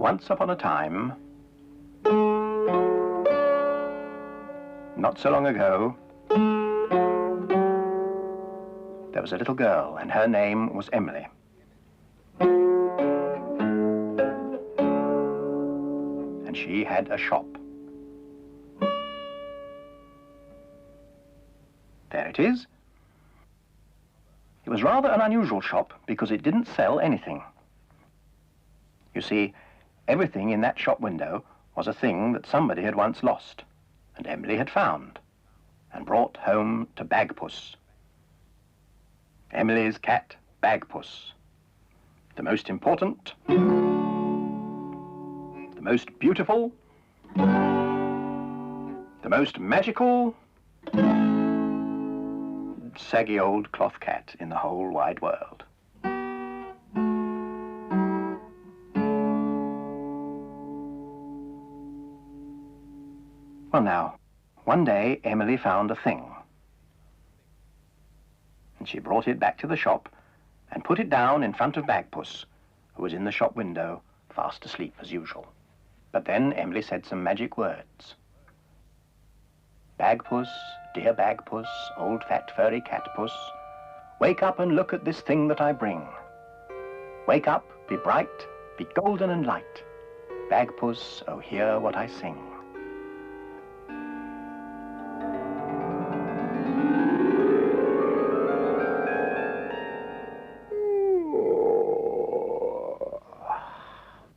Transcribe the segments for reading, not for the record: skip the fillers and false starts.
Once upon a time, not so long ago, there was a little girl, and her name was Emily. And she had a shop. There it is. It was rather an unusual shop because it didn't sell anything. You see, everything in that shop window was a thing that somebody had once lost, and Emily had found, and brought home to Bagpuss. Emily's cat, Bagpuss. The most important, the most beautiful, the most magical, saggy old cloth cat in the whole wide world. Well now, one day Emily found a thing. And she brought it back to the shop and put it down in front of Bagpuss, who was in the shop window, fast asleep as usual. But then Emily said some magic words. Bagpuss, dear Bagpuss, old fat furry catpuss, wake up and look at this thing that I bring. Wake up, be bright, be golden and light. Bagpuss, oh hear what I sing.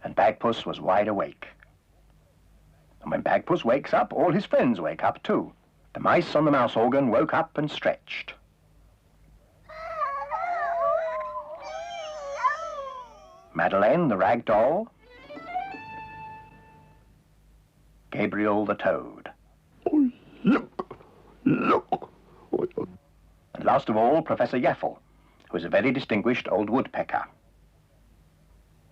And Bagpuss was wide awake. And when Bagpuss wakes up, all his friends wake up too. The mice on the mouse organ woke up and stretched. Madeleine, the rag doll. Gabriel, the toad. Oh, look, look. And last of all, Professor Yaffle, who was a very distinguished old woodpecker.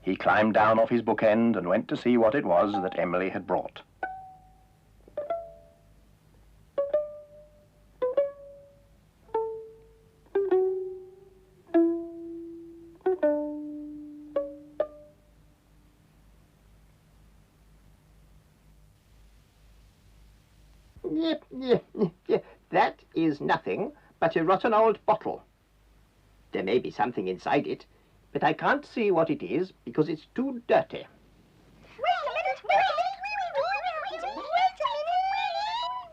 He climbed down off his bookend and went to see what it was that Emily had brought. That is nothing but a rotten old bottle. There may be something inside it, but I can't see what it is because it's too dirty. Wait a minute, wait a minute.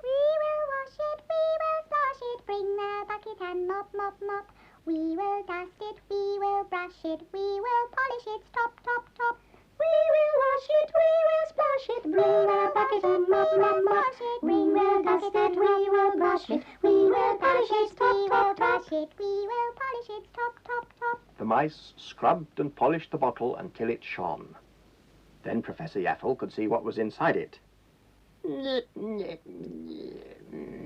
We will wash it, we will splash it, bring the bucket and mop, mop, mop. We will dust it, we will brush it, we will polish its top, top, top. We will wash it, we will splash it, bring the bucket and mop, mop, mop. We will dust it, we will brush it, we will polish its top, top, top. We will polish its top, top, top. The mice scrubbed and polished the bottle until it shone. Then Professor Yaffle could see what was inside it.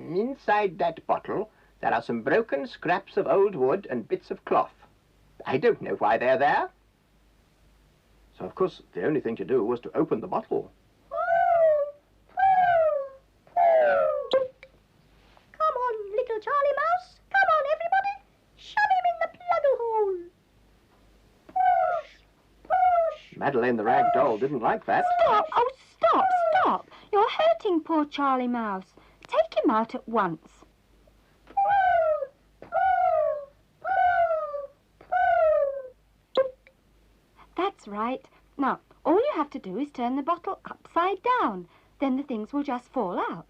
Inside that bottle, there are some broken scraps of old wood and bits of cloth. I don't know why they're there. So, of course, the only thing to do was to open the bottle. Come on, little Charlie Mouse. Come on, everybody. Shove him in the pluggle hole. Push, push. Madeleine, the rag doll, didn't like that. Stop! Oh, stop, stop! You're hurting poor Charlie Mouse. Take him out at once. That's right. Now, all you have to do is turn the bottle upside down. Then the things will just fall out.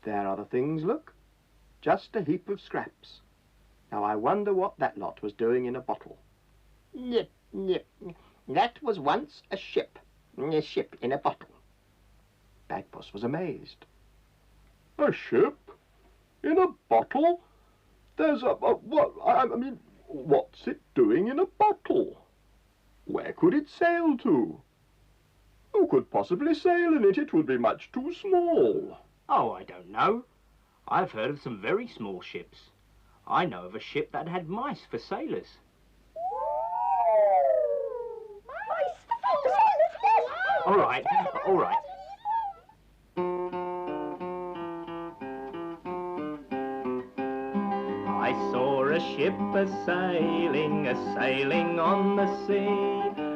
There are the things, look. Just a heap of scraps. Now, I wonder what that lot was doing in a bottle. Nip, nip. That was once a ship. A ship in a bottle. Bagpuss was amazed. A ship? In a bottle? There's what, I mean, what's it doing in a bottle? Where could it sail to? Who could possibly sail in it? It would be much too small. Oh, I don't know. I've heard of some very small ships. I know of a ship that had mice for sailors. Mice for sailors, yes. All right, all right. ship a-sailing on the sea,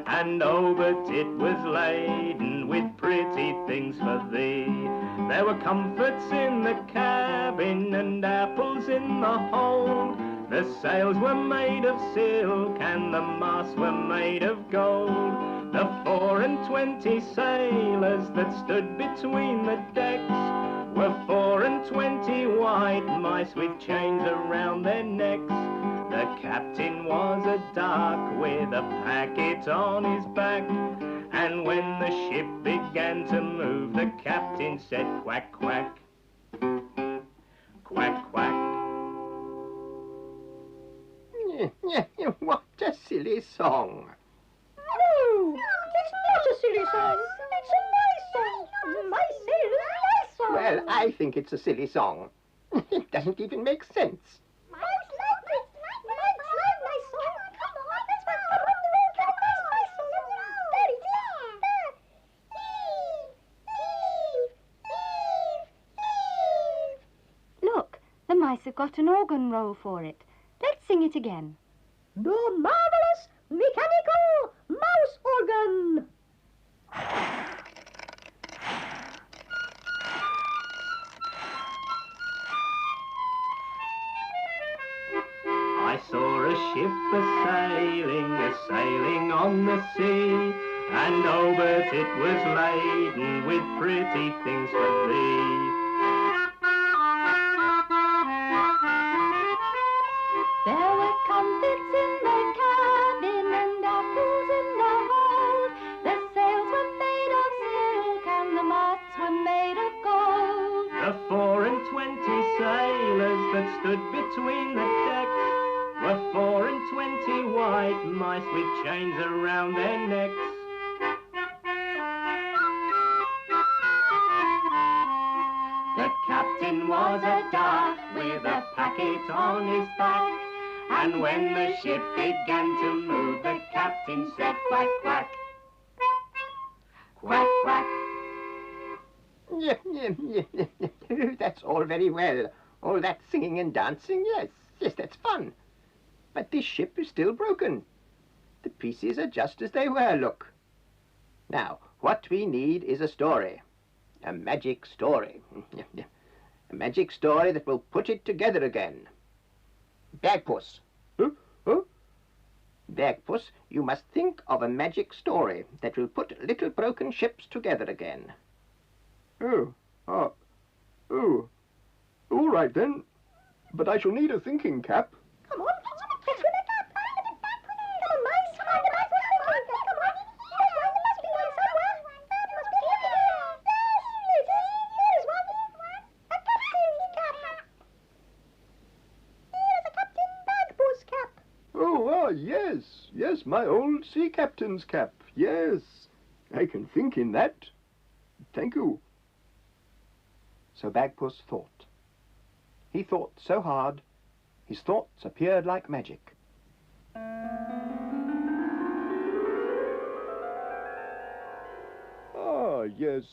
and oh, but it was laden with pretty things for thee. There were comforts in the cabin and apples in the hold. The sails were made of silk and the masts were made of gold. The 24 sailors that stood between the decks were 24 white mice with chains around their necks. The captain was a duck with a packet on his back, and when the ship began to move, the captain said quack, quack, quack, quack. What a silly song. No, it's not a silly song. It's a nice song. My sailor's nice song. Well, I think it's a silly song. It doesn't even make sense. Mike's like it. Mike's like my song. Come on, let's go. Come on, my song. Daddy, Look, the mice have got an organ roll for it. Let's sing it again. The marvelous mechanical mouse organ. I saw a ship a-sailing on the sea, and oh, but it was laden with pretty things for thee. There were comforts in the cabin and apples in the hold. The sails were made of silk and the masts were made of gold. The 24 sailors that stood between the decks were 24 white mice with chains around their necks. The captain was a duck with a packet on his back, and when the ship began to move, the captain said quack, quack, quack, quack. That's all very well. All that singing and dancing, yes, that's fun. But this ship is still broken. The pieces are just as they were, look. Now, what we need is a story. A magic story. A magic story that will put it together again. Bagpuss. Huh? Bagpuss, you must think of a magic story that will put little broken ships together again. Oh. All right then. But I shall need a thinking cap. Come on, let's win a cup. Come on, mice. Come on. There must be one somewhere. There must be here. Yes, here's one. A captain's cap. Here's a Captain Bagpuss cap. Oh, yes, my old sea captain's cap. Yes, I can think in that. Thank you. So Bagpuss thought. He thought so hard, his thoughts appeared like magic. Ah, yes.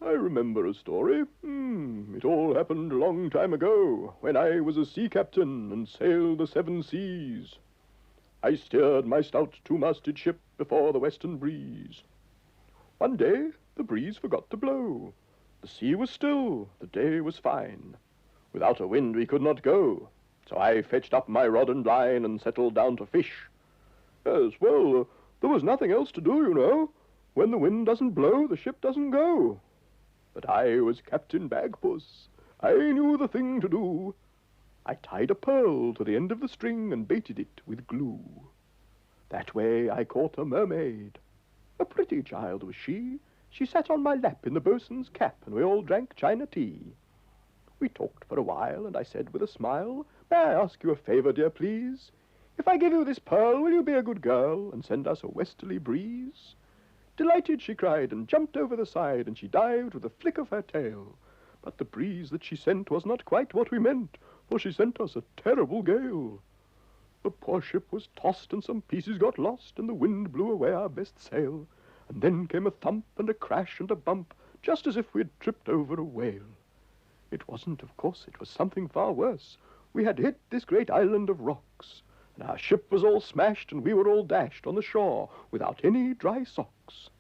I remember a story. It all happened a long time ago, when I was a sea captain and sailed the 7 seas. I steered my stout 2-masted ship before the western breeze. One day, the breeze forgot to blow. The sea was still, the day was fine. Without a wind we could not go, so I fetched up my rod and line and settled down to fish. Yes, well, there was nothing else to do, you know. When the wind doesn't blow, the ship doesn't go. But I was Captain Bagpuss. I knew the thing to do. I tied a pearl to the end of the string and baited it with glue. That way I caught a mermaid. A pretty child was she. She sat on my lap in the boatswain's cap, and we all drank China tea. We talked for a while, and I said with a smile, "May I ask you a favor, dear, please? If I give you this pearl, will you be a good girl and send us a westerly breeze?" Delighted, she cried, and jumped over the side, and she dived with a flick of her tail. But the breeze that she sent was not quite what we meant, for she sent us a terrible gale. The poor ship was tossed, and some pieces got lost, and the wind blew away our best sail. And then came a thump and a crash and a bump, just as if we had tripped over a whale. It wasn't, of course, it was something far worse. we had hit this great island of rocks, and our ship was all smashed and we were all dashed on the shore without any dry socks.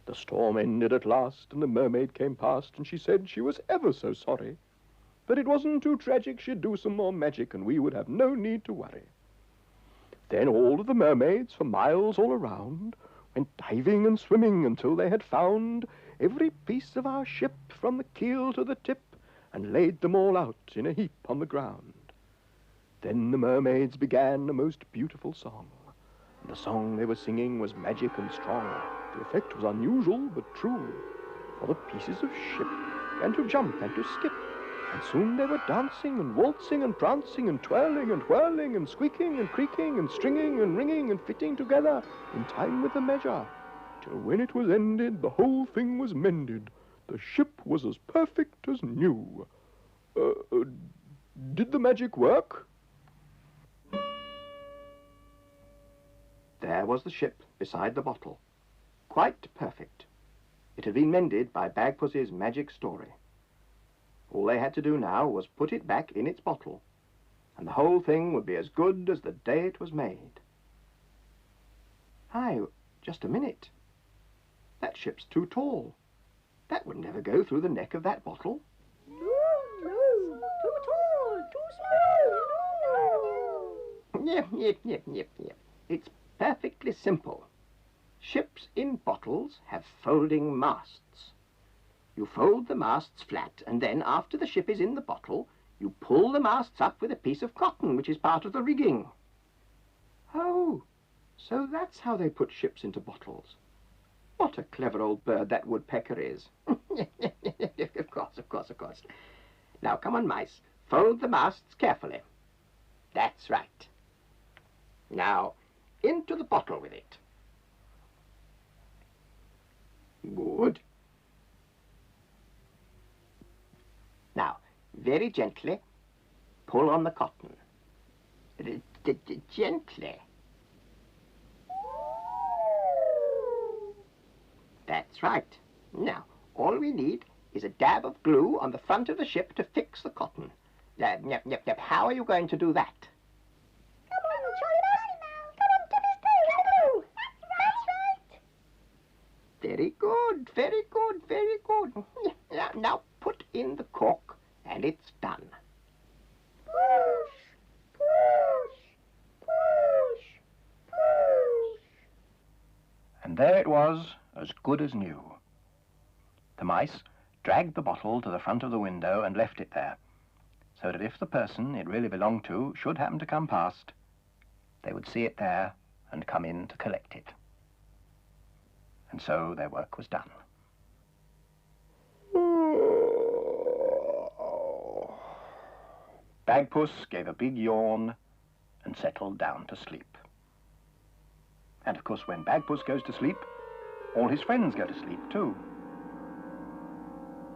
The storm ended at last, and the mermaid came past, and she said she was ever so sorry, but it wasn't too tragic, she'd do some more magic, and we would have no need to worry. Then all of the mermaids, for miles all around, went diving and swimming until they had found every piece of our ship from the keel to the tip, and laid them all out in a heap on the ground. Then the mermaids began a most beautiful song, and the song they were singing was magic and strong. The effect was unusual but true, for the pieces of ship began to jump and to skip, and soon they were dancing and waltzing and prancing and twirling and whirling and squeaking and creaking and stringing and ringing and fitting together in time with the measure, till when it was ended the whole thing was mended. The ship was as perfect as new. Did the magic work? There was the ship beside the bottle, quite perfect. It had been mended by Bagpuss's magic story. All they had to do now was put it back in its bottle, and the whole thing would be as good as the day it was made. Aye, just a minute. That ship's too tall. That would never go through the neck of that bottle. No, too tall, too small, Yep. It's perfectly simple. Ships in bottles have folding masts. You fold the masts flat, and then, after the ship is in the bottle, you pull the masts up with a piece of cotton, which is part of the rigging. Oh, so that's how they put ships into bottles. What a clever old bird that woodpecker is. Of course. Now, come on, mice. Fold the masts carefully. That's right. Now, into the bottle with it. Good. Now, very gently, pull on the cotton. Gently. That's right. Now, all we need is a dab of glue on the front of the ship to fix the cotton. How are you going to do that? Come on, Charlie, come on, give us glue. That's right. Very good. Now put in the cork, and it's done. Push. And there it was, as good as new. The mice dragged the bottle to the front of the window and left it there, so that if the person it really belonged to should happen to come past, they would see it there and come in to collect it. And so their work was done. Bagpuss gave a big yawn and settled down to sleep. And of course, when Bagpuss goes to sleep, all his friends go to sleep too.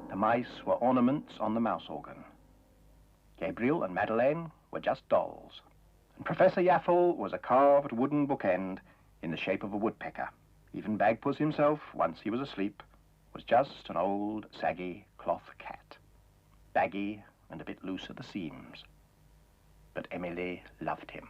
The mice were ornaments on the mouse organ. Gabriel and Madeleine were just dolls. And Professor Yaffle was a carved wooden bookend in the shape of a woodpecker. Even Bagpuss himself, once he was asleep, was just an old, saggy cloth cat. Baggy and a bit loose at the seams. But Emily loved him.